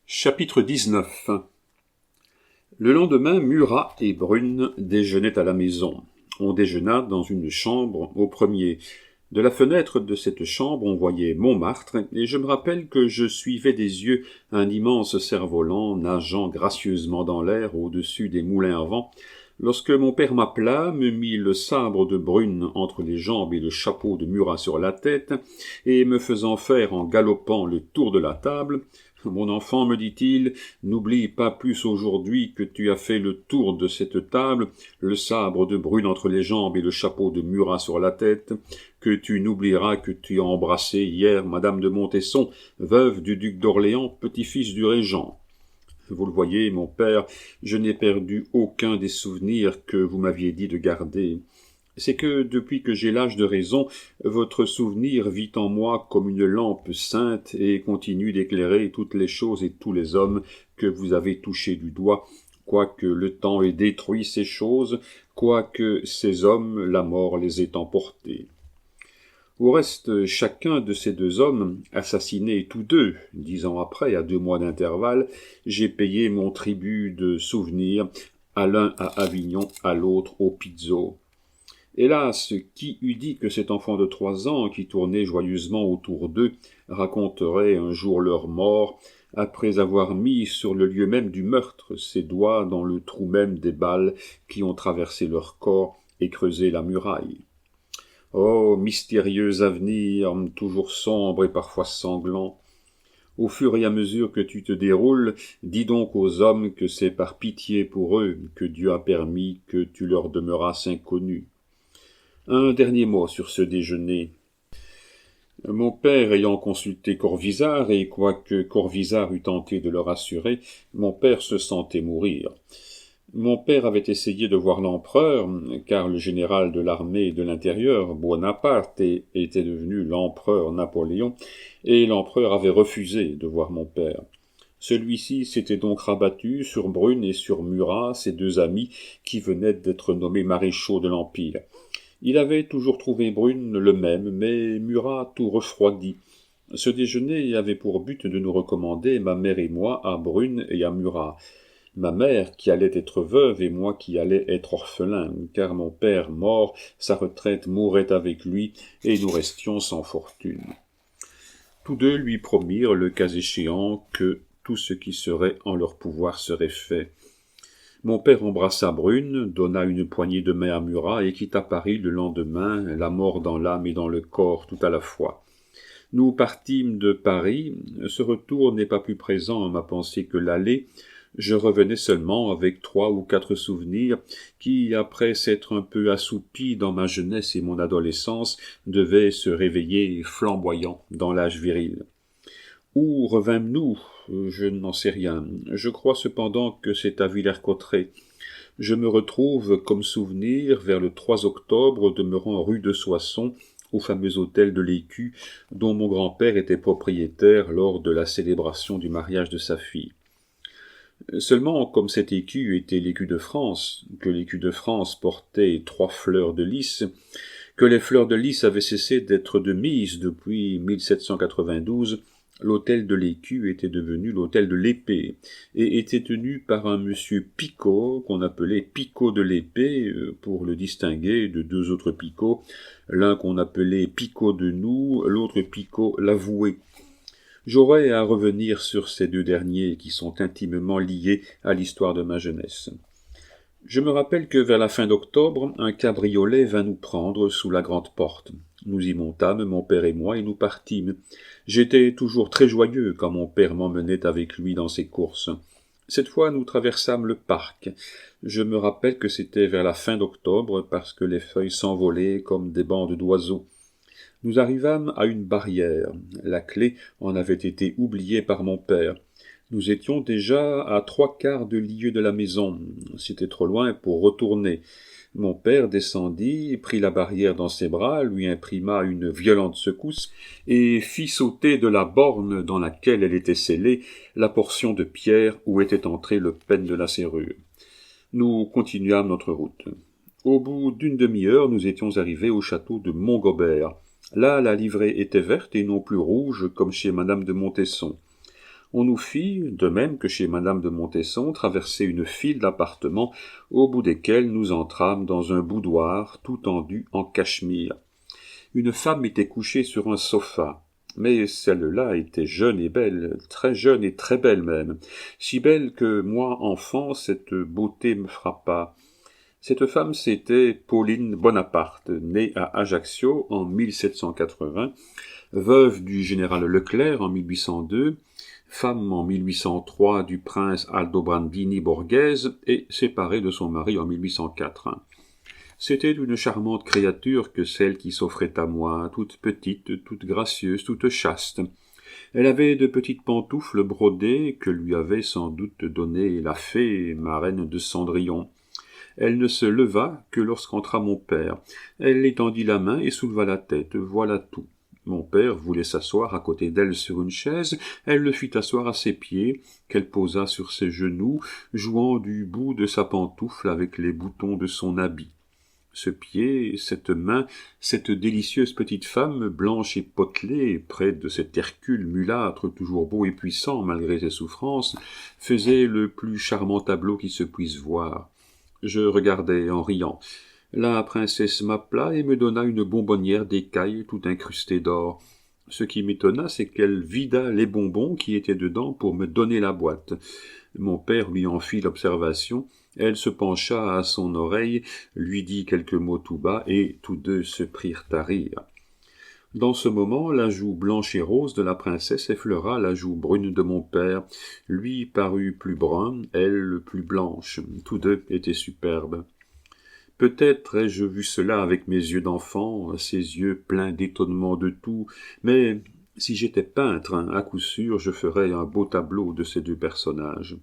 Chapitre 19. Le lendemain, Murat et Brune déjeunaient à la maison. On déjeuna dans une chambre au premier. De la fenêtre de cette chambre, on voyait Montmartre, et je me rappelle que je suivais des yeux un immense cerf-volant nageant gracieusement dans l'air au-dessus des moulins à vent, lorsque mon père m'appela, me mit le sabre de Brune entre les jambes et le chapeau de Murat sur la tête, et me faisant faire en galopant le tour de la table, « Mon enfant, me dit-il, n'oublie pas plus aujourd'hui que tu as fait le tour de cette table, le sabre de Brune entre les jambes et le chapeau de Murat sur la tête, que tu n'oublieras que tu as embrassé hier Madame de Montesson, veuve du duc d'Orléans, petit-fils du régent. Vous le voyez, mon père, je n'ai perdu aucun des souvenirs que vous m'aviez dit de garder. C'est que, depuis que j'ai l'âge de raison, votre souvenir vit en moi comme une lampe sainte et continue d'éclairer toutes les choses et tous les hommes que vous avez touchés du doigt, quoique le temps ait détruit ces choses, quoique ces hommes, la mort les ait emportés. Au reste, chacun de ces deux hommes, assassinés tous deux, 10 ans après, à 2 mois d'intervalle, j'ai payé mon tribut de souvenirs, à l'un à Avignon, à l'autre au Pizzo. Hélas, qui eût dit que cet enfant de 3 ans, qui tournait joyeusement autour d'eux, raconterait un jour leur mort, après avoir mis sur le lieu même du meurtre ses doigts dans le trou même des balles qui ont traversé leur corps et creusé la muraille. Oh, mystérieux avenir, toujours sombre et parfois sanglant. Au fur et à mesure que tu te déroules, dis donc aux hommes que c'est par pitié pour eux que Dieu a permis que tu leur demeurasses inconnu. Un dernier mot sur ce déjeuner. Mon père ayant consulté Corvisart, et quoique Corvisart eût tenté de le rassurer, mon père se sentait mourir. Mon père avait essayé de voir l'empereur, car le général de l'armée de l'intérieur, Buonaparte, était devenu l'empereur Napoléon, et l'empereur avait refusé de voir mon père. Celui-ci s'était donc rabattu sur Brune et sur Murat, ses 2 amis, qui venaient d'être nommés maréchaux de l'Empire. Il avait toujours trouvé Brune le même, mais Murat tout refroidi. Ce déjeuner avait pour but de nous recommander, ma mère et moi, à Brune et à Murat. Ma mère qui allait être veuve et moi qui allais être orphelin, car mon père mort, sa retraite mourait avec lui, et nous restions sans fortune. Tous deux lui promirent, le cas échéant, que tout ce qui serait en leur pouvoir serait fait. Mon père embrassa Brune, donna une poignée de main à Murat et quitta Paris le lendemain, la mort dans l'âme et dans le corps tout à la fois. Nous partîmes de Paris. Ce retour n'est pas plus présent à ma pensée que l'aller. Je revenais seulement avec 3 ou 4 souvenirs qui, après s'être un peu assoupis dans ma jeunesse et mon adolescence, devaient se réveiller flamboyants dans l'âge viril. Où revînmes-nous ? Je n'en sais rien. Je crois cependant que c'est à Villers-Cotterêts. Je me retrouve comme souvenir vers le 3 octobre demeurant rue de Soissons, au fameux hôtel de l'Écu, dont mon grand-père était propriétaire lors de la célébration du mariage de sa fille. Seulement, comme cet écu était l'écu de France, que l'écu de France portait 3 fleurs de lys, que les fleurs de lys avaient cessé d'être de mise depuis 1792, l'hôtel de l'Écu était devenu l'hôtel de l'Épée, et était tenu par un monsieur Picot, qu'on appelait Picot de l'Épée, pour le distinguer de 2 autres Picots, l'un qu'on appelait Picot de Noue, l'autre Picot l'Avoué. J'aurais à revenir sur ces 2 derniers qui sont intimement liés à l'histoire de ma jeunesse. Je me rappelle que vers la fin d'octobre, un cabriolet vint nous prendre sous la grande porte. Nous y montâmes, mon père et moi, et nous partîmes. J'étais toujours très joyeux quand mon père m'emmenait avec lui dans ses courses. Cette fois, nous traversâmes le parc. Je me rappelle que c'était vers la fin d'octobre, parce que les feuilles s'envolaient comme des bandes d'oiseaux. Nous arrivâmes à une barrière. La clé en avait été oubliée par mon père. Nous étions déjà à 3/4 de lieue de la maison. C'était trop loin pour retourner. Mon père descendit, prit la barrière dans ses bras, lui imprima une violente secousse, et fit sauter de la borne dans laquelle elle était scellée la portion de pierre où était entré le pêne de la serrure. Nous continuâmes notre route. Au bout d'une demi-heure, nous étions arrivés au château de Montgobert. Là, la livrée était verte et non plus rouge, comme chez madame de Montesson. On nous fit, de même que chez madame de Montesson, traverser une file d'appartements, au bout desquels nous entrâmes dans un boudoir tout tendu en cachemire. Une femme était couchée sur un sofa, mais celle-là était jeune et belle, très jeune et très belle même, si belle que moi, enfant, cette beauté me frappa. Cette femme, c'était Pauline Bonaparte, née à Ajaccio en 1780, veuve du général Leclerc en 1802, femme en 1803 du prince Aldobrandini Borghese et séparée de son mari en 1804. C'était une charmante créature que celle qui s'offrait à moi, toute petite, toute gracieuse, toute chaste. Elle avait de petites pantoufles brodées que lui avait sans doute données la fée marraine de Cendrillon. Elle ne se leva que lorsqu'entra mon père. Elle étendit la main et souleva la tête, voilà tout. Mon père voulait s'asseoir à côté d'elle sur une chaise, elle le fit asseoir à ses pieds, qu'elle posa sur ses genoux, jouant du bout de sa pantoufle avec les boutons de son habit. Ce pied, cette main, cette délicieuse petite femme, blanche et potelée, près de cet Hercule mulâtre, toujours beau et puissant malgré ses souffrances, faisait le plus charmant tableau qui se puisse voir. Je regardais en riant. La princesse m'appela et me donna une bonbonnière d'écailles tout incrustée d'or. Ce qui m'étonna, c'est qu'elle vida les bonbons qui étaient dedans pour me donner la boîte. Mon père lui en fit l'observation. Elle se pencha à son oreille, lui dit quelques mots tout bas, et tous deux se prirent à rire. Dans ce moment, la joue blanche et rose de la princesse effleura la joue brune de mon père. Lui parut plus brun, elle plus blanche. Tous deux étaient superbes. Peut-être ai-je vu cela avec mes yeux d'enfant, ces yeux pleins d'étonnement de tout, mais si j'étais peintre, à coup sûr, je ferais un beau tableau de ces deux personnages.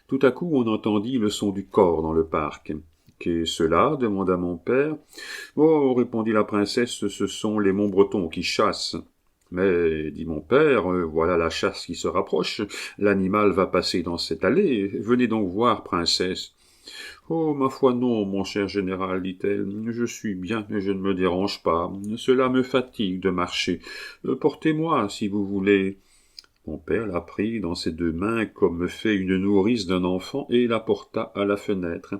Tout à coup, on entendit le son du cor dans le parc. « Qu'est cela ?» demanda mon père. « Oh, répondit la princesse, ce sont les Montbretons qui chassent. »« Mais, dit mon père, voilà la chasse qui se rapproche. L'animal va passer dans cette allée. Venez donc voir, princesse. »« Oh, ma foi non, mon cher général, dit-elle. Je suis bien, mais je ne me dérange pas. Cela me fatigue de marcher. Portez-moi, si vous voulez. » Mon père la prit dans ses deux mains comme fait une nourrice d'un enfant et la porta à la fenêtre.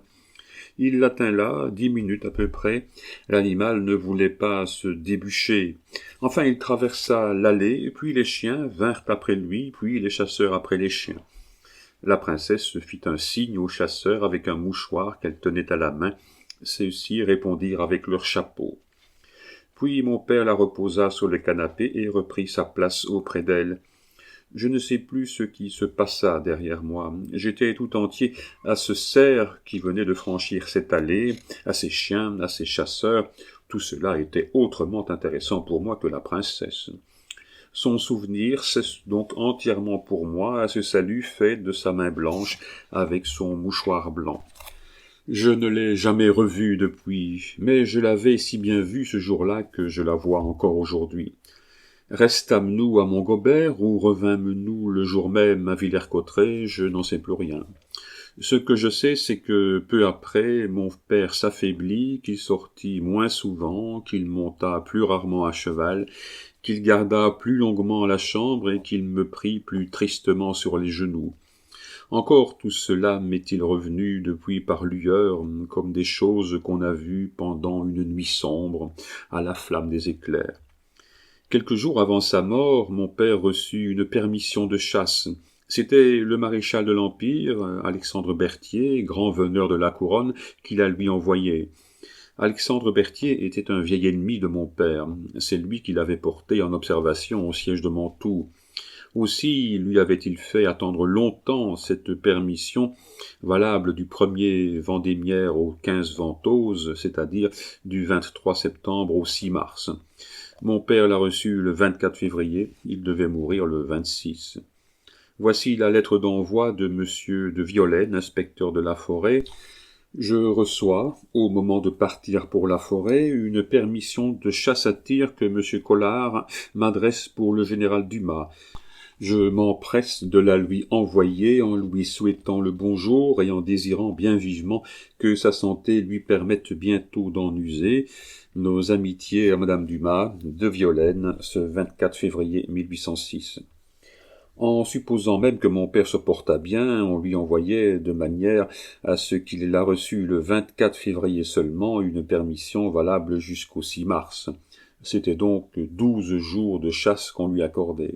Il la tint là 10 minutes à peu près. L'animal ne voulait pas se déboucher. Enfin, il traversa l'allée, puis les chiens vinrent après lui, puis les chasseurs après les chiens. La princesse fit un signe aux chasseurs avec un mouchoir qu'elle tenait à la main. Ceux-ci répondirent avec leur chapeau. Puis mon père la reposa sur le canapé et reprit sa place auprès d'elle. Je ne sais plus ce qui se passa derrière moi. J'étais tout entier à ce cerf qui venait de franchir cette allée, à ces chiens, à ces chasseurs. Tout cela était autrement intéressant pour moi que la princesse. Son souvenir cesse donc entièrement pour moi à ce salut fait de sa main blanche avec son mouchoir blanc. Je ne l'ai jamais revue depuis, mais je l'avais si bien vue ce jour-là que je la vois encore aujourd'hui. Restâmes-nous à Montgobert ou revînmes-nous le jour même à Villers-Cotterêts, je n'en sais plus rien. Ce que je sais, c'est que peu après, mon père s'affaiblit, qu'il sortit moins souvent, qu'il monta plus rarement à cheval, qu'il garda plus longuement la chambre et qu'il me prit plus tristement sur les genoux. Encore tout cela m'est-il revenu depuis par lueurs, comme des choses qu'on a vues pendant une nuit sombre, à la flamme des éclairs. Quelques jours avant sa mort, mon père reçut une permission de chasse. C'était le maréchal de l'Empire, Alexandre Berthier, grand veneur de la couronne, qui la lui envoyait. Alexandre Berthier était un vieil ennemi de mon père. C'est lui qui l'avait porté en observation au siège de Mantoue. Aussi lui avait-il fait attendre longtemps cette permission, valable du 1er Vendémiaire au 15 Ventose, c'est-à-dire du 23 septembre au 6 mars. Mon père l'a reçu le 24 février, il devait mourir le 26. Voici la lettre d'envoi de monsieur de Violaine, inspecteur de la forêt. Je reçois, au moment de partir pour la forêt, une permission de chasse à tir que monsieur Collard m'adresse pour le général Dumas. Je m'empresse de la lui envoyer en lui souhaitant le bonjour et en désirant bien vivement que sa santé lui permette bientôt d'en user. Nos amitiés à madame Dumas, de Violaine, ce 24 février 1806. En supposant même que mon père se portât bien, on lui envoyait de manière à ce qu'il a reçu le 24 février seulement une permission valable jusqu'au 6 mars. C'était donc 12 jours de chasse qu'on lui accordait.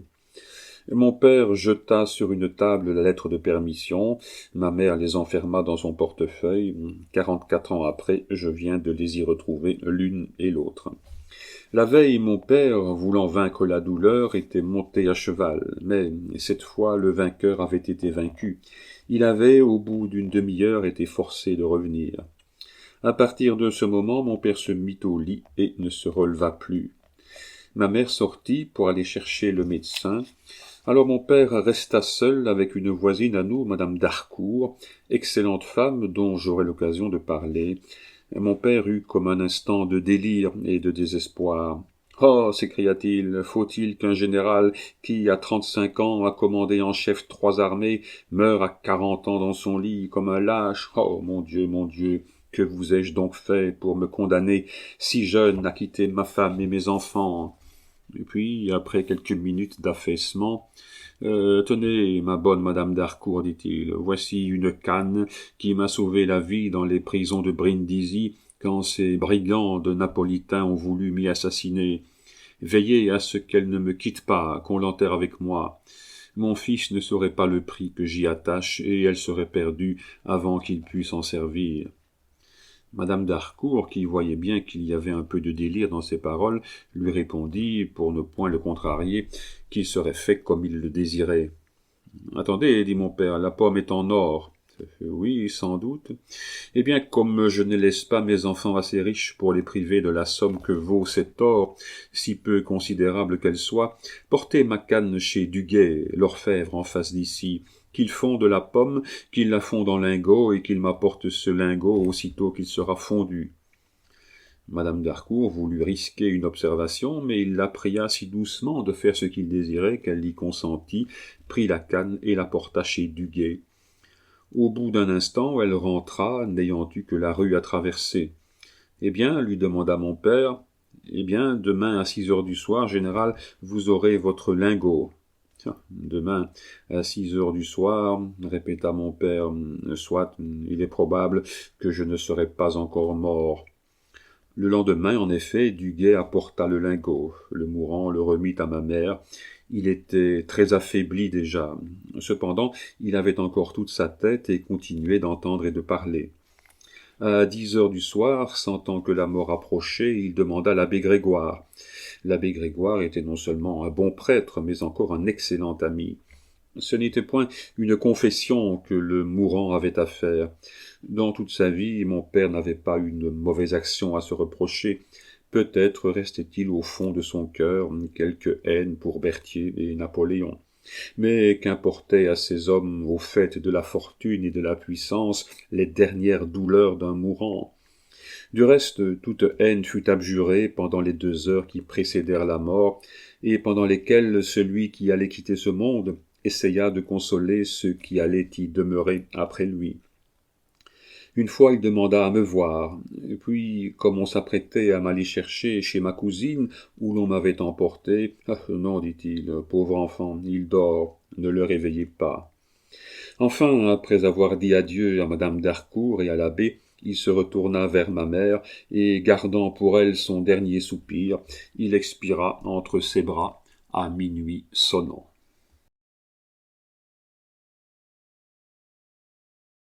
Mon père jeta sur une table la lettre de permission, ma mère les enferma dans son portefeuille. 44 ans après, je viens de les y retrouver l'une et l'autre. La veille, mon père, voulant vaincre la douleur, était monté à cheval, mais cette fois le vainqueur avait été vaincu. Il avait, au bout d'une demi-heure, été forcé de revenir. À partir de ce moment, mon père se mit au lit et ne se releva plus. Ma mère sortit pour aller chercher le médecin. Alors mon père resta seul avec une voisine à nous, madame d'Harcourt, excellente femme dont j'aurai l'occasion de parler. Mon père eut comme un instant de délire et de désespoir. « Oh !» s'écria-t-il, « faut-il qu'un général qui, à 35 ans, a commandé en chef 3 armées, meure à 40 ans dans son lit comme un lâche? Oh mon Dieu, que vous ai-je donc fait pour me condamner si jeune à quitter ma femme et mes enfants ?» Et puis, après quelques minutes d'affaissement, « Tenez, ma bonne madame d'Harcourt, dit-il, voici une canne qui m'a sauvé la vie dans les prisons de Brindisi quand ces brigands de napolitains ont voulu m'y assassiner. Veillez à ce qu'elle ne me quitte pas, qu'on l'enterre avec moi. Mon fils ne saurait pas le prix que j'y attache, et elle serait perdue avant qu'il pût s'en servir. » Madame d'Harcourt, qui voyait bien qu'il y avait un peu de délire dans ses paroles, lui répondit, pour ne point le contrarier, qu'il serait fait comme il le désirait. « Attendez, dit mon père, la pomme est en or. »« Oui, sans doute. Eh bien, comme je ne laisse pas mes enfants assez riches pour les priver de la somme que vaut cet or, si peu considérable qu'elle soit, portez ma canne chez Duguay, l'orfèvre en face d'ici, qu'il fonde la pomme, qu'il la fonde en lingot, et qu'il m'apporte ce lingot aussitôt qu'il sera fondu. » Madame d'Harcourt voulut risquer une observation, mais il la pria si doucement de faire ce qu'il désirait qu'elle y consentit, prit la canne et la porta chez Duguay. Au bout d'un instant, elle rentra, n'ayant eu que la rue à traverser. « Eh bien, lui demanda mon père, eh bien, demain à 6 heures du soir, général, vous aurez votre lingot. »« Demain à 6 heures du soir, répéta mon père, soit, il est probable que je ne serai pas encore mort. » Le lendemain, en effet, Duguay apporta le lingot. Le mourant le remit à ma mère. Il était très affaibli déjà. Cependant, il avait encore toute sa tête et continuait d'entendre et de parler. À 10 heures du soir, sentant que la mort approchait, il demanda l'abbé Grégoire. L'abbé Grégoire était non seulement un bon prêtre, mais encore un excellent ami. Ce n'était point une confession que le mourant avait à faire. Dans toute sa vie, mon père n'avait pas une mauvaise action à se reprocher. Peut-être restait-il au fond de son cœur quelque haine pour Berthier et Napoléon. Mais qu'importaient à ces hommes, au fait de la fortune et de la puissance, les dernières douleurs d'un mourant? Du reste, toute haine fut abjurée pendant les 2 heures qui précédèrent la mort, et pendant lesquelles celui qui allait quitter ce monde essaya de consoler ceux qui allaient y demeurer après lui. Une fois, il demanda à me voir, et puis, comme on s'apprêtait à m'aller chercher chez ma cousine, où l'on m'avait emporté, « Ah, non, dit-il, pauvre enfant, il dort, ne le réveillez pas. » Enfin, après avoir dit adieu à madame d'Harcourt et à l'abbé, il se retourna vers ma mère, et gardant pour elle son dernier soupir, il expira entre ses bras à minuit sonnant.